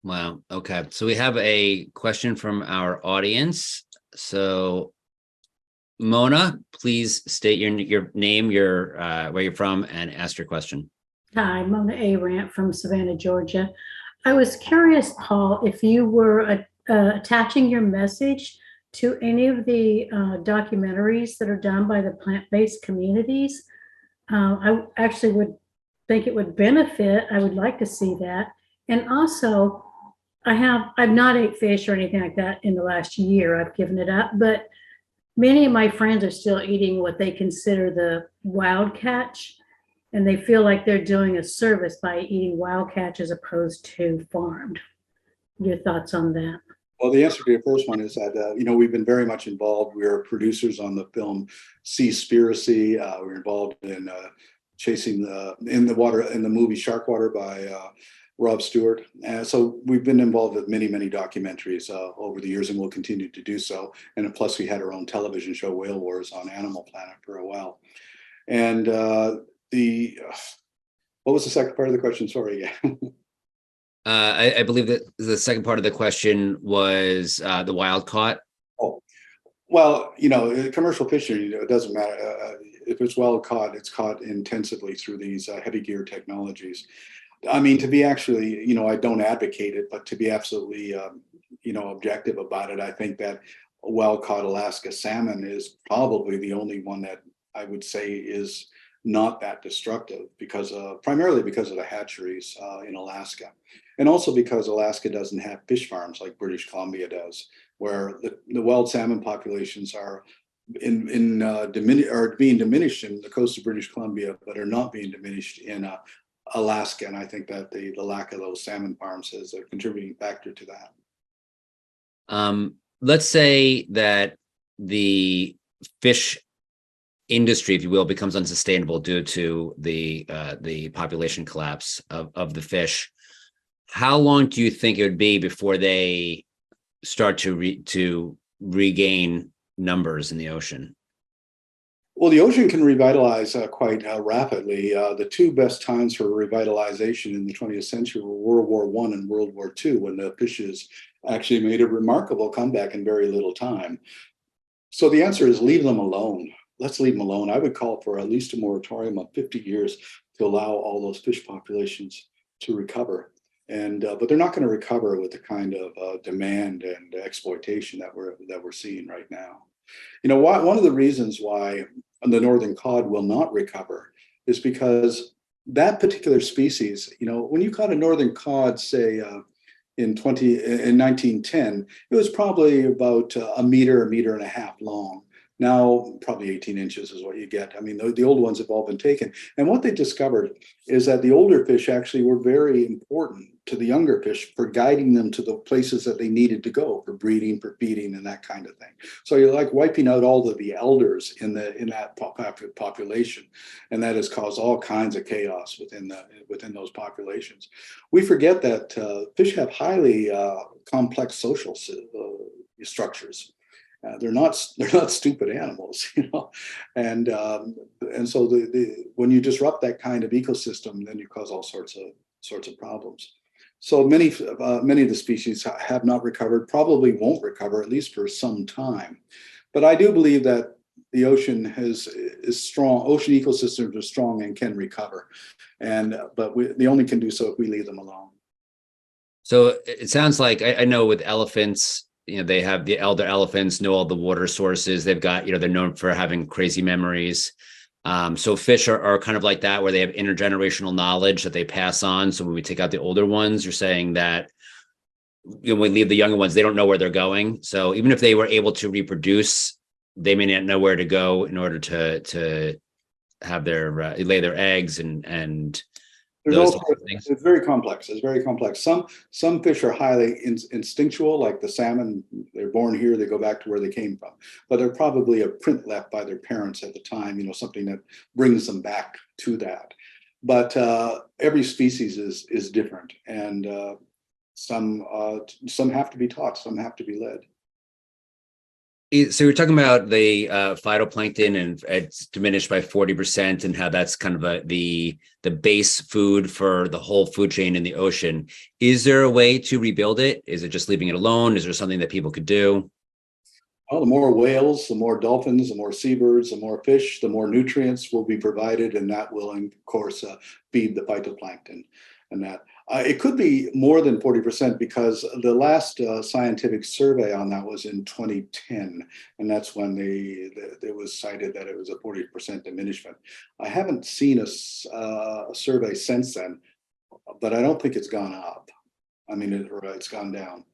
Wow. Okay. So we have a question from our audience. So Mona, please state your name, your where you're from, and ask your question. Hi, Mona Arant from Savannah, Georgia. I was curious, Paul, if you were attaching your message to any of the documentaries that are done by the plant-based communities. I actually would think it would benefit. I would like to see that. And also, I've not ate fish or anything like that in the last year. I've given it up, but many of my friends are still eating what they consider the wild catch, and they feel like they're doing a service by eating wild catch as opposed to farmed. Your thoughts on that? Well, the answer to your first one is that, we've been very much involved. We are producers on the film Seaspiracy. We're involved in chasing in the water in the movie Sharkwater by Rob Stewart. And so we've been involved with many, many documentaries over the years, and we'll continue to do so. And plus, we had our own television show, Whale Wars, on Animal Planet for a while. And what was the second part of the question? Sorry. I believe that the second part of the question was the wild caught. Oh, well, commercial fishing, it doesn't matter. If it's wild caught, it's caught intensively through these heavy gear technologies. I mean, to be actually, I don't advocate it, but to be absolutely, objective about it, I think that wild caught Alaska salmon is probably the only one that I would say is not that destructive primarily because of the hatcheries in Alaska. And also because Alaska doesn't have fish farms like British Columbia does, where the wild salmon populations are being diminished in the coast of British Columbia, but are not being diminished in Alaska. And I think that the lack of those salmon farms is a contributing factor to that. Let's say that the fish industry, if you will, becomes unsustainable due to the population collapse of the fish. How long do you think it would be before they start to regain numbers in the ocean? Well, the ocean can revitalize quite rapidly. The two best times for revitalization in the 20th century were World War I and World War II, when the fishes actually made a remarkable comeback in very little time. So the answer is leave them alone. Let's leave them alone. I would call for at least a moratorium of 50 years to allow all those fish populations to recover. But they're not going to recover with the kind of demand and exploitation that we're seeing right now. One of the reasons why the northern cod will not recover is because that particular species, when you caught a northern cod, say in 1910, it was probably about a meter and a half long. Now, probably 18 inches is what you get. I mean, the old ones have all been taken. And what they discovered is that the older fish actually were very important to the younger fish for guiding them to the places that they needed to go for breeding, for feeding, and that kind of thing. So you're like wiping out all of the elders in that population, and that has caused all kinds of chaos within those populations. We forget that fish have highly complex social structures. They're not stupid animals, and so when you disrupt that kind of ecosystem, then you cause all sorts of problems. So many of the species have not recovered, probably won't recover, at least for some time. But I do believe that the ocean is strong. Ocean ecosystems are strong and can recover, but they only can do so if we leave them alone. So it sounds like I know with elephants, they have the elder elephants know all the water sources. They've got, they're known for having crazy memories. So fish are kind of like that, where they have intergenerational knowledge that they pass on. So when we take out the older ones, you're saying that when we leave the younger ones, they don't know where they're going. So even if they were able to reproduce, they may not know where to go in order to have their lay their eggs and those things. It's very complex. It's very complex. Some fish are highly instinctual, like the salmon. They're born here, they go back to where they came from. But they're probably a print left by their parents at the time, something that brings them back to that. But every species is different, and some have to be taught, some have to be led. So you're talking about the phytoplankton, and it's diminished by 40%, and how that's kind of the base food for the whole food chain in the ocean. Is there a way to rebuild it? Is it just leaving it alone? Is there something that people could do? Well, the more whales, the more dolphins, the more seabirds, the more fish, the more nutrients will be provided, and that will, of course, feed the phytoplankton. And that it could be more than 40% because the last scientific survey on that was in 2010, and that's when it was cited that it was a 40% diminishment. I haven't seen a survey since then, but I don't think it's gone up. I mean, it's gone down.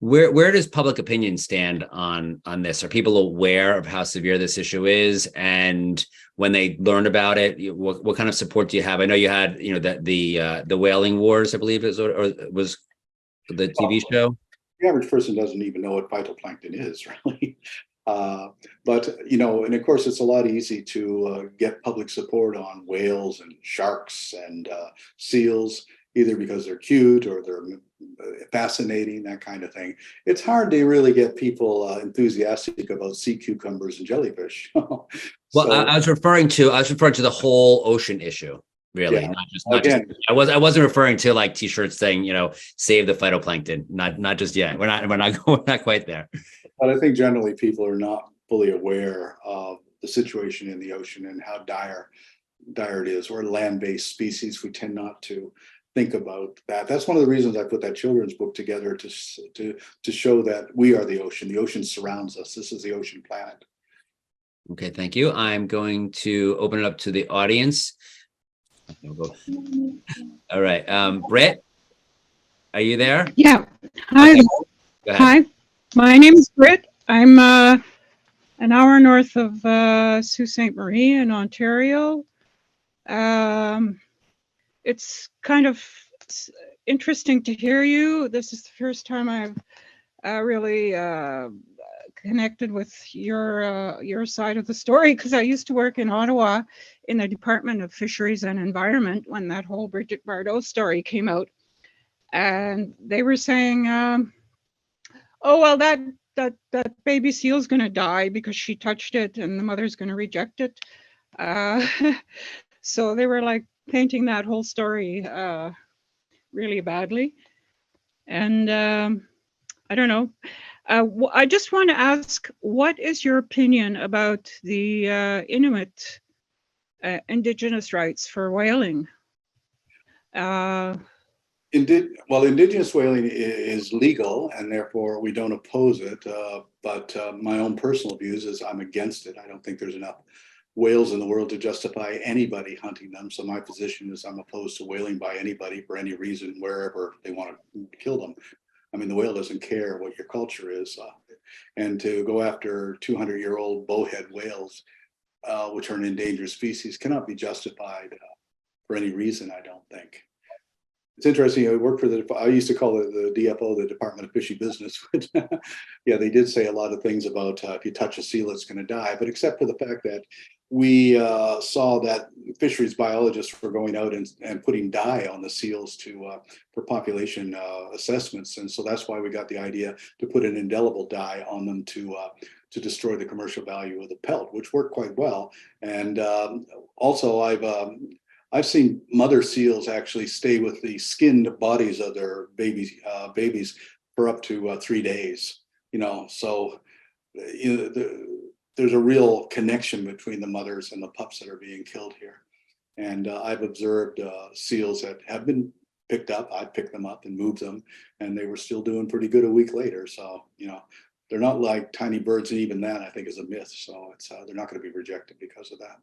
Where does public opinion stand on this? Are people aware of how severe this issue is? And when they learned about it, what kind of support do you have? I know you had, the whaling wars, I believe, or was the TV show. The average person doesn't even know what phytoplankton is, really. But and of course, it's a lot easy to get public support on whales and sharks and seals, either because they're cute or they're fascinating, that kind of thing. It's hard to really get people enthusiastic about sea cucumbers and jellyfish. Well, I was referring to the whole ocean issue, really, Yeah. not just. I wasn't referring to like T-shirts saying, save the phytoplankton. Not just yet. We're not quite there. But I think generally people are not fully aware of the situation in the ocean and how dire it is. We're land-based species. We tend not to think about that. That's one of the reasons I put that children's book together, to show that we are the ocean. The ocean surrounds us. This is the ocean planet. Okay, thank you. I'm going to open it up to the audience. All right, Britt, are you there? Yeah. Hi. Okay. Go ahead. Hi. My name is Britt. I'm an hour north of Sault Ste. Marie in Ontario. It's kind of interesting to hear you. This is the first time I've really connected with your side of the story, because I used to work in Ottawa in the Department of Fisheries and Environment when that whole Bridget Bardot story came out, and they were saying, "Oh well, that baby seal's going to die because she touched it, and the mother's going to reject it." So they were like painting that whole story really badly, and I don't know. I just want to ask, what is your opinion about the Inuit indigenous rights for whaling? Indigenous whaling is legal, and therefore we don't oppose it. But my own personal views is I'm against it. I don't think there's enough whales in the world to justify anybody hunting them. So my position is I'm opposed to whaling by anybody for any reason, wherever they want to kill them. I mean, the whale doesn't care what your culture is. And to go after 200-year-old bowhead whales, which are an endangered species, cannot be justified for any reason, I don't think. It's interesting. I worked for I used to call it the DFO, the Department of Fishy Business. Yeah, they did say a lot of things about if you touch a seal, it's going to die. But except for the fact that we saw that fisheries biologists were going out and putting dye on the seals for population assessments. And so that's why we got the idea to put an indelible dye on them to destroy the commercial value of the pelt, which worked quite well. And also I've seen mother seals actually stay with the skinned bodies of their babies for up to 3 days. So there's a real connection between the mothers and the pups that are being killed here. And I've observed seals that have been picked up. I picked them up and moved them, and they were still doing pretty good a week later. So they're not like tiny birds, and even that I think is a myth. So they're not going to be rejected because of that.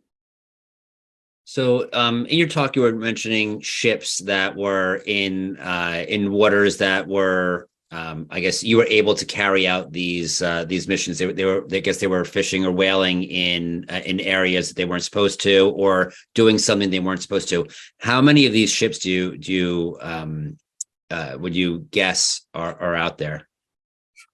So in your talk, you were mentioning ships that were in waters that were, I guess you were able to carry out these missions. I guess they were fishing or whaling in areas that they weren't supposed to, or doing something they weren't supposed to. How many of these ships would you guess are out there?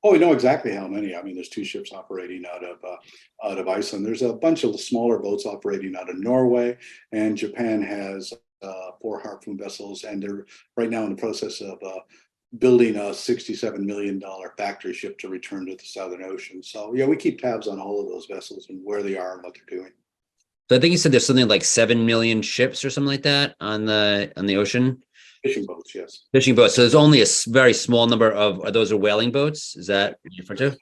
Oh, we know exactly how many. I mean, there's 2 ships operating out of Iceland. There's a bunch of smaller boats operating out of Norway, and Japan has 4 harpoon vessels, and they're right now in the process of building a $67 million factory ship to return to the Southern Ocean. So yeah, we keep tabs on all of those vessels and where they are and what they're doing. So I think you said there's something like 7 million ships or something like that on the ocean. Fishing boats, yes. Fishing boats. So there's only a very small number of, are those are whaling boats? Is that what you're referring to?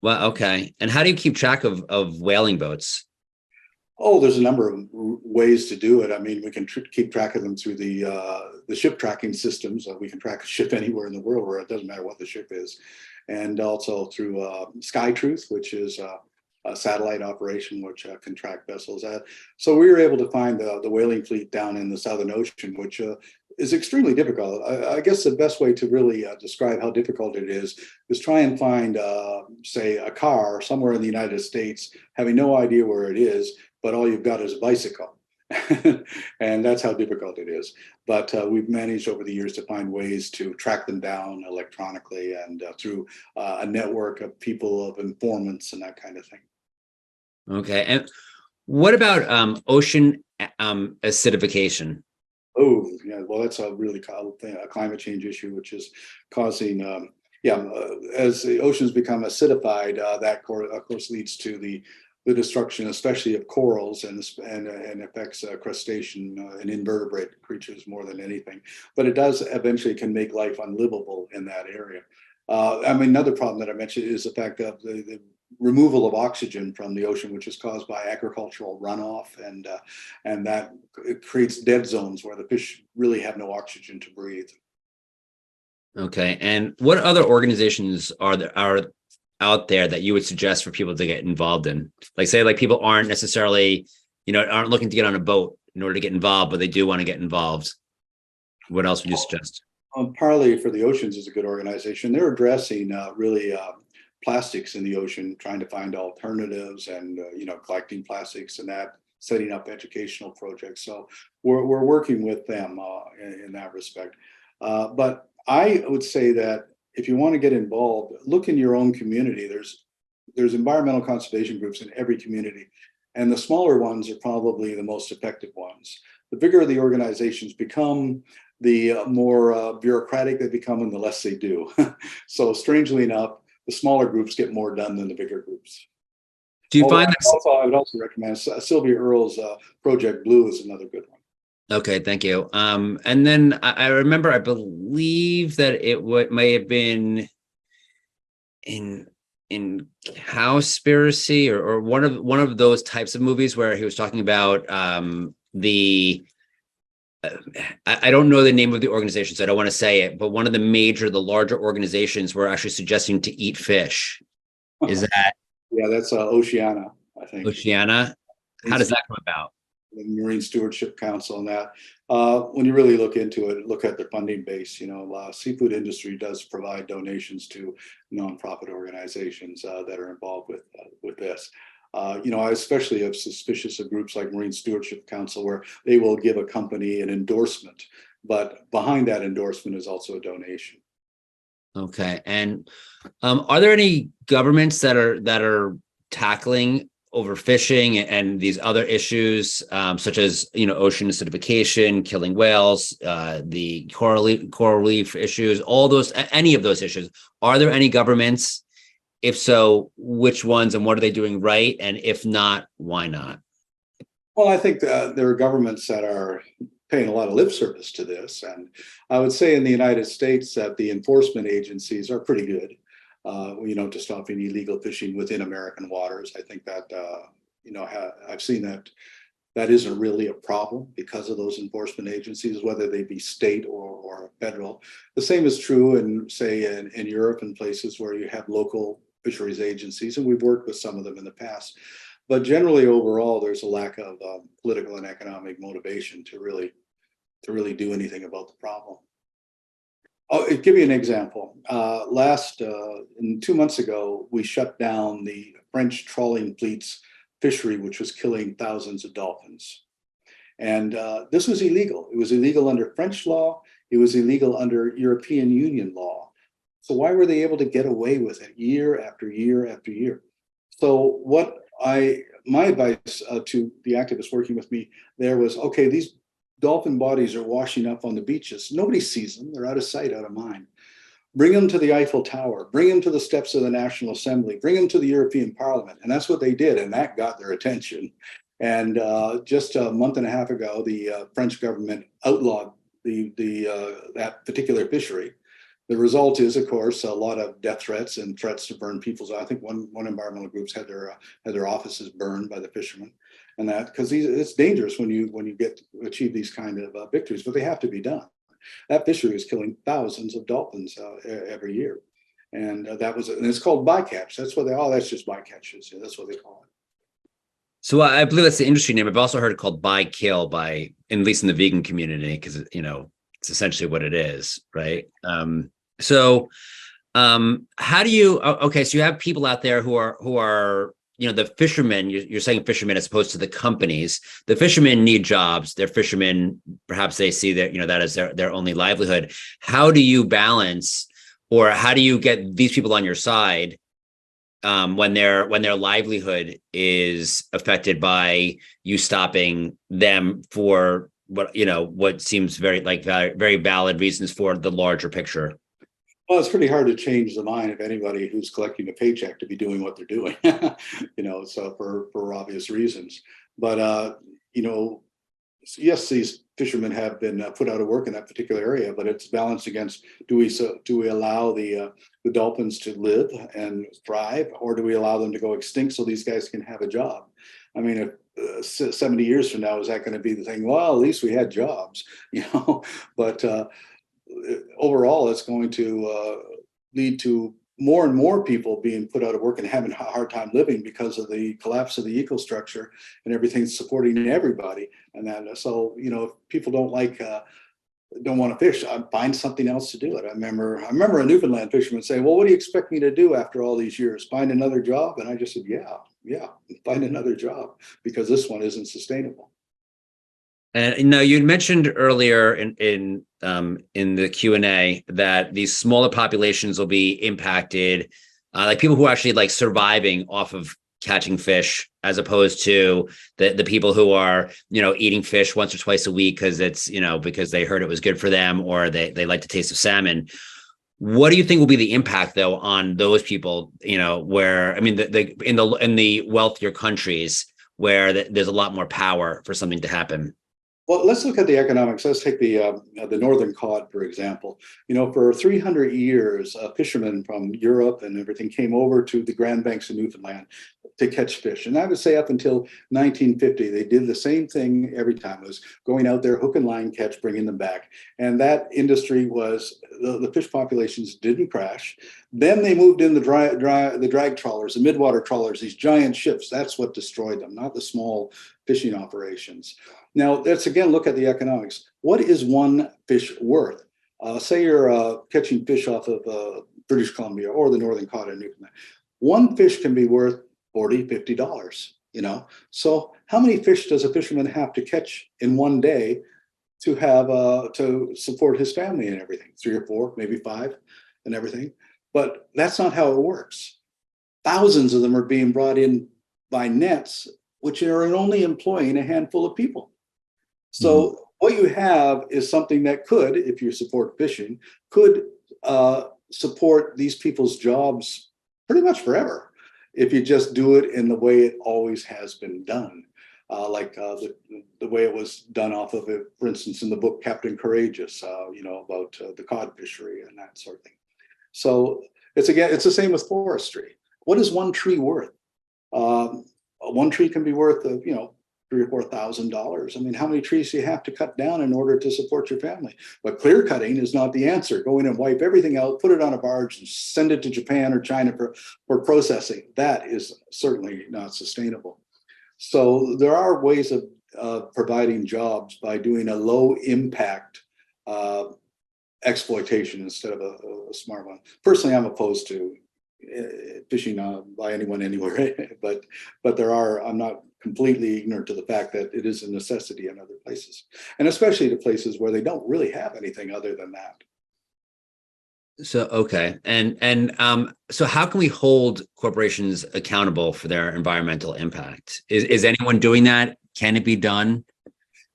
Well, okay. And how do you keep track of whaling boats? Oh, there's a number of ways to do it. I mean, we can keep track of them through the ship tracking systems. We can track a ship anywhere in the world where it doesn't matter what the ship is. And also through SkyTruth, which is a satellite operation which can track vessels. So we were able to find the whaling fleet down in the Southern Ocean, which is extremely difficult. I guess the best way to really describe how difficult it is try and find, say, a car somewhere in the United States, having no idea where it is, but all you've got is a bicycle. And that's how difficult it is. But we've managed over the years to find ways to track them down electronically and through a network of people, of informants and that kind of thing. Okay. And what about ocean acidification? Oh, yeah. Well, that's a really thing, a climate change issue, which is causing, as the oceans become acidified, that of course leads to the destruction, especially of corals, and affects crustacean and invertebrate creatures more than anything. But it does eventually can make life unlivable in that area. I mean, another problem that I mentioned is the fact of the removal of oxygen from the ocean, which is caused by agricultural runoff, and that it creates dead zones where the fish really have no oxygen to breathe. Okay. And what other organizations are out there that you would suggest for people to get involved in? Like, say, like people aren't necessarily, aren't looking to get on a boat in order to get involved, but they do want to get involved. What else would you suggest? Parley for the Oceans is a good organization. They're addressing really plastics in the ocean, trying to find alternatives and, collecting plastics and that, setting up educational projects. So we're working with them in that respect. But I would say that if you want to get involved, look in your own community. There's environmental conservation groups in every community, and the smaller ones are probably the most effective ones. The bigger the organizations become, the more bureaucratic they become, and the less they do. So strangely enough, the smaller groups get more done than the bigger groups. Do you find that? I would also recommend Sylvia Earle's Project Blue is another good one. Okay, thank you. And then I remember, I believe that it may have been in Cowspiracy or one of those types of movies where he was talking about I don't know the name of the organization, so I don't want to say it, but one of the larger organizations were actually suggesting to eat fish. Is that? Yeah, that's Oceana, I think. Oceana? How does that come about? The Marine Stewardship Council and that. When you really look into it, look at the funding base. Seafood industry does provide donations to nonprofit organizations that are involved with this. I especially am suspicious of groups like Marine Stewardship Council, where they will give a company an endorsement, but behind that endorsement is also a donation. Okay. And are there any governments that are tackling overfishing and these other issues, such as ocean acidification, killing whales, the coral reef issues, any of those issues? Are there any governments? If so, which ones, and what are they doing right? And if not, why not? Well, I think there are governments that are paying a lot of lip service to this, and I would say in the United States that the enforcement agencies are pretty good. To stopping illegal fishing within American waters. I think that, I've seen that isn't really a problem because of those enforcement agencies, whether they be state or federal. The same is true in Europe and places where you have local fisheries agencies, and we've worked with some of them in the past. But generally, overall, there's a lack of political and economic motivation to really do anything about the problem. I'll give you an example. 2 months ago, we shut down the French trawling fleet's fishery, which was killing thousands of dolphins. And this was illegal. It was illegal under French law. It was illegal under European Union law. So why were they able to get away with it year after year after year? So my advice to the activists working with me there was, okay, these dolphin bodies are washing up on the beaches. Nobody sees them. They're out of sight, out of mind. Bring them to the Eiffel Tower, bring them to the steps of the National Assembly, bring them to the European Parliament. And that's what they did. And that got their attention. And just a month and a half ago, the French government outlawed that particular fishery. The result is, of course, a lot of death threats and threats to burn people's. I think one environmental groups had their offices burned by the fishermen, and that because it's dangerous when you achieve these kind of victories, but they have to be done. That fishery is killing thousands of dolphins every year, and and it's called bycatch. That's what that's just bycatches. Yeah, that's what they call it. So I believe that's the industry name. I've also heard it called buy kill by, at least in the vegan community, because it's essentially what it is, right? How do you? Okay, so you have people out there who are the fishermen. You're saying fishermen as opposed to the companies. The fishermen need jobs. They're fishermen. Perhaps they see that that is their only livelihood. How do you balance, or how do you get these people on your side when their livelihood is affected by you stopping them for what seems very valid reasons for the larger picture? Well, it's pretty hard to change the mind of anybody who's collecting a paycheck to be doing what they're doing, so for obvious reasons. But, yes, these fishermen have been put out of work in that particular area, but it's balanced against, do we allow the dolphins to live and thrive, or do we allow them to go extinct so these guys can have a job? I mean, 70 years from now, is that going to be the thing? Well, at least we had jobs, but overall, it's going to lead to more and more people being put out of work and having a hard time living because of the collapse of the ecostructure and everything supporting everybody. And then, so, if people don't want to fish, I find something else to do it. I remember a Newfoundland fisherman saying, well, what do you expect me to do after all these years? Find another job? And I just said, yeah, find another job, because this one isn't sustainable. And you'd mentioned earlier in the Q&A that these smaller populations will be impacted, like people who are actually like surviving off of catching fish, as opposed to the people who are eating fish once or twice a week because it's because they heard it was good for them, or they like the taste of salmon. What do you think will be the impact, though, on those people? Where in the wealthier countries where there's a lot more power for something to happen. Well, let's look at the economics. Let's take the northern cod, for example. For 300 years, fishermen from Europe and everything came over to the Grand Banks of Newfoundland to catch fish. And I would say up until 1950, they did the same thing every time. It was going out there, hook and line catch, bringing them back. And that industry was, the fish populations didn't crash. Then they moved in the drag trawlers, the midwater trawlers, these giant ships. That's what destroyed them, not the small fishing operations. Now, let's again look at the economics. What is one fish worth? Say you're catching fish off of British Columbia or the northern cod in Newfoundland. One fish can be worth $40, $50, So how many fish does a fisherman have to catch in one day to have to support his family and everything? 3 or 4, maybe 5 and everything. But that's not how it works. Thousands of them are being brought in by nets, which are only employing a handful of people. So what you have is something that could, if you support fishing, could support these people's jobs pretty much forever if you just do it in the way it always has been done, like the way it was done off of it, for instance, in the book Captain Courageous, about the cod fishery and that sort of thing. So it's the same with forestry. What is one tree worth? One tree can be worth $3,000 or $4,000. I mean, how many trees do you have to cut down in order to support your family? But clear cutting is not the answer. Go in and wipe everything out, put it on a barge, and send it to Japan or China for processing. That is certainly not sustainable. So there are ways of providing jobs by doing a low impact exploitation instead of a smart one. Personally, I'm opposed to fishing by anyone anywhere, but I'm not completely ignorant to the fact that it is a necessity in other places, and especially to places where they don't really have anything other than that. So, okay. And so how can we hold corporations accountable for their environmental impact? Is anyone doing that? Can it be done?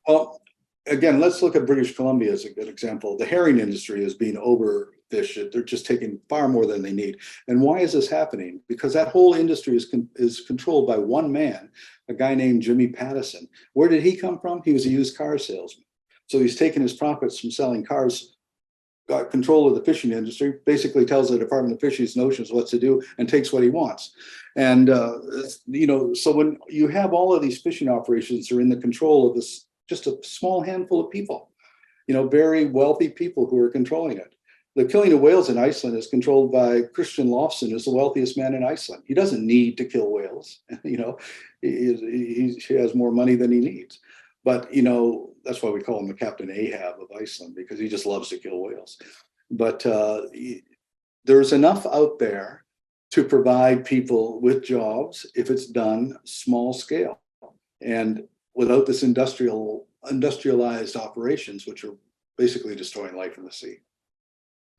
Well, again, let's look at British Columbia as a good example. The herring industry is being overfished. They're just taking far more than they need. And why is this happening? Because that whole industry is controlled by one man, a guy named Jimmy Pattison. Where did he come from? He was a used car salesman. So he's taken his profits from selling cars, got control of the fishing industry, basically tells the Department of Fisheries and Oceans what to do and takes what he wants. And, so when you have all of these fishing operations that are in the control of this, just a small handful of people, very wealthy people who are controlling it. The killing of whales in Iceland is controlled by Christian Lofson, who's the wealthiest man in Iceland. He doesn't need to kill whales. He has more money than he needs. But, that's why we call him the Captain Ahab of Iceland, because he just loves to kill whales. But there's enough out there to provide people with jobs if it's done small scale. And without this industrialized operations, which are basically destroying life in the sea.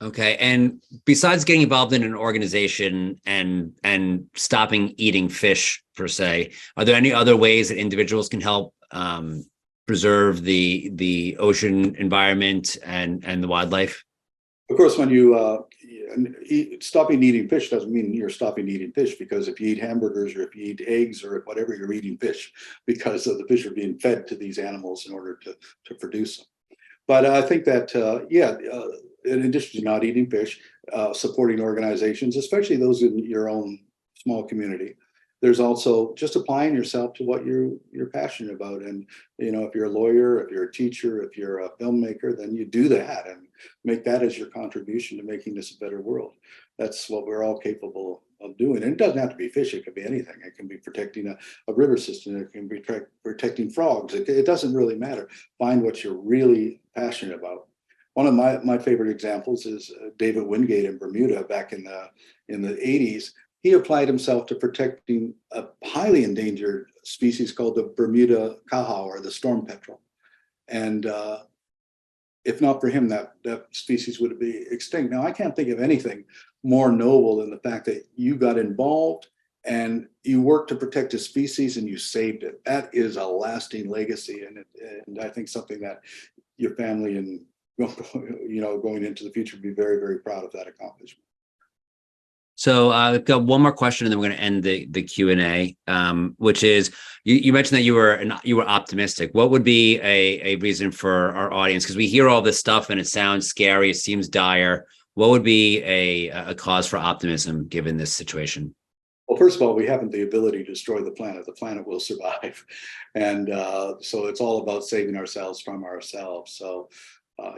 Okay. And besides getting involved in an organization and stopping eating fish per se, are there any other ways that individuals can help preserve the ocean environment and the wildlife? Of course, when you stopping eating fish doesn't mean you're stopping eating fish, because if you eat hamburgers or if you eat eggs or whatever, you're eating fish, because the fish are being fed to these animals in order to produce them. But I think that, in addition to not eating fish, supporting organizations, especially those in your own small community, there's also just applying yourself to what you're passionate about. And, if you're a lawyer, if you're a teacher, if you're a filmmaker, then you do that and make that as your contribution to making this a better world. That's what we're all capable of doing. And it doesn't have to be fish. It could be anything. It can be protecting a river system. It can be protecting frogs. It doesn't really matter. Find what you're really passionate about. One of my favorite examples is David Wingate in Bermuda back in the 80s. He applied himself to protecting a highly endangered species called the Bermuda cow, or the storm petrel. And if not for him, that species would be extinct. Now, I can't think of anything more noble than the fact that you got involved and you worked to protect a species and you saved it. That is a lasting legacy. And I think something that your family and, going into the future, be very, very proud of that accomplishment. So I've got one more question, and then we're going to end the Q&A, which is, you mentioned that you were optimistic. What would be a reason for our audience? Because we hear all this stuff and it sounds scary, it seems dire. What would be a cause for optimism given this situation? Well, first of all, we haven't the ability to destroy the planet. The planet will survive. And so it's all about saving ourselves from ourselves. So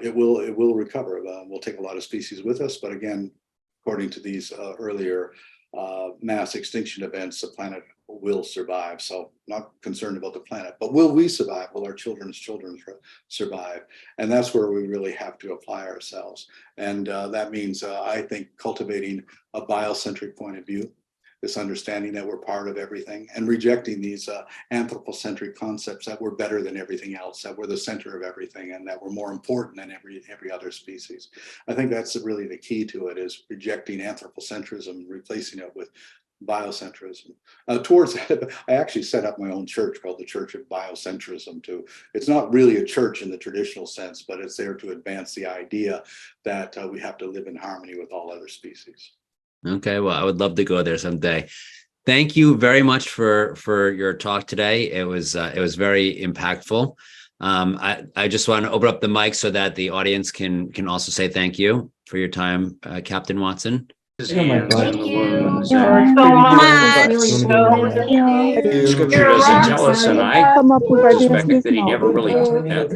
it will recover. We'll take a lot of species with us. But again, according to these earlier mass extinction events, the planet will survive. So not concerned about the planet, but will we survive? Will our children's children survive? And that's where we really have to apply ourselves. And that means, I think, cultivating a biocentric point of view, this understanding that we're part of everything, and rejecting these anthropocentric concepts that we're better than everything else, that we're the center of everything, and that we're more important than every other species. I think that's really the key to it, is rejecting anthropocentrism, replacing it with biocentrism. Towards that, I actually set up my own church called the Church of Biocentrism too. It's not really a church in the traditional sense, but it's there to advance the idea that we have to live in harmony with all other species. Okay, well, I would love to go there someday. Thank you very much for your talk today. It was very impactful. I just want to open up the mic so that the audience can also say thank you for your time, Captain Watson. Scripture doesn't tell us, and I suspect that he never really took that.